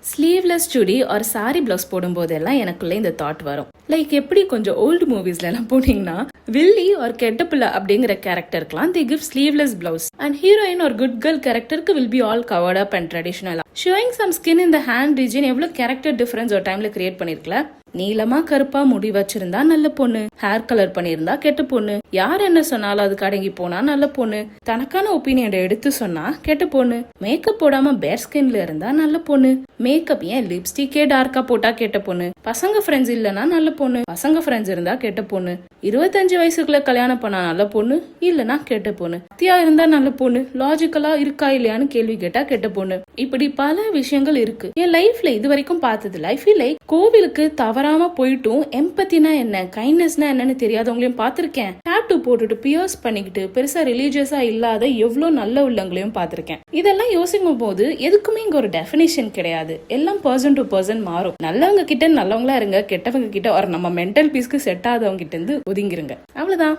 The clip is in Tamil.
ஸ்லீவ்லெஸ் சுடி ஒரு சாரி பிளவுஸ் போடும்போதெல்லாம் எனக்குள்ள இந்த தாட் வரும். லைக் எப்படி கொஞ்சம் ஓல்டு மூவிஸ்ல எல்லாம் போனீங்கன்னா வில்லி ஒரு கெட்டப்புல அப்படிங்கிற கேரக்டருக்குலாம் they give sleeveless blouse and heroine ஒரு குட் கேர்ள் கேரக்டருக்கு will be all covered up and ட்ரெடிஷனலா ஷோயிங் சம் ஸ்கின் இந்த ஹேண்ட் ரீஜன் எவ்வளவு கேரக்டர் டிஃபரன்ஸ் ஒரு டைம்ல கிரியேட் பண்ணிருக்கல. நீளமா கருப்பா முடி வச்சிருந்தா நல்ல பொண்ணு, ஹேர் கலர் பண்ணிருந்தா கெட்ட பொண்ணு, யார் என்ன சொன்னாலும் அதுக்கு அடங்கி போனா நல்ல பொண்ணு, தனக்கான ஒப்பீனியன் எடுத்து சொன்னா கெட்ட பொண்ணு, மேக்கப் போடாம பேர் ஸ்கின்ல இருந்தா நல்ல பொண்ணு, மேக்கப் ஏன் லிப்ஸ்டிக்கே டார்க்கா போட்டா கெட்ட பொண்ணு, பசங்க ஃப்ரெண்ட்ஸ் இல்லனா நல்ல பொண்ணு, பசங்க ஃப்ரெண்ட்ஸ் இருந்தா கெட்ட பொண்ணு, 25 வயசுக்குள்ள கல்யாணம் பண்ணா நல்ல பொண்ணு இல்லனா கெட்ட பொண்ணு, தியா இருந்தா நல்ல பொண்ணு, லாஜிக்கலா இருக்கா இல்லையான்னு கேள்வி கேட்டா கெட்ட பொண்ணு. இப்படி பல விஷயங்கள் இருக்கு. என் லைஃப்ல இது வரைக்கும் பார்த்ததுல ஐ ஃபீல் லைக் கோவிலுக்கு தவறாம போயிட்டும் எம்பத்தினா என்ன, கைண்ட்னஸ்னா என்னன்னு தெரியாதவங்களையும் பார்த்திருக்கேன். டாட்டூ போட்டுட்டு பியர்ஸ் பண்ணிக்கிட்டு பெருசா ரிலீஜியஸா இல்லாத எவ்வளவு நல்ல உள்ளங்களையும் பார்த்திருக்கேன். இதெல்லாம் யோசிக்கும் போது எதுக்குமே இங்க ஒரு டெஃபினேஷன் கிடையாது. எல்லாம் பர்சன் டு பர்சன் மாறும். நல்லவங்க கிட்ட நல்லவங்களா இருங்க, கெட்டவங்க கிட்ட ஒரு நம்ம மென்டல் பீஸ்க்கு செட் ஆதவங்க கிட்ட இருந்து ஒதுங்கிருங்க. அவ்வளவுதான்.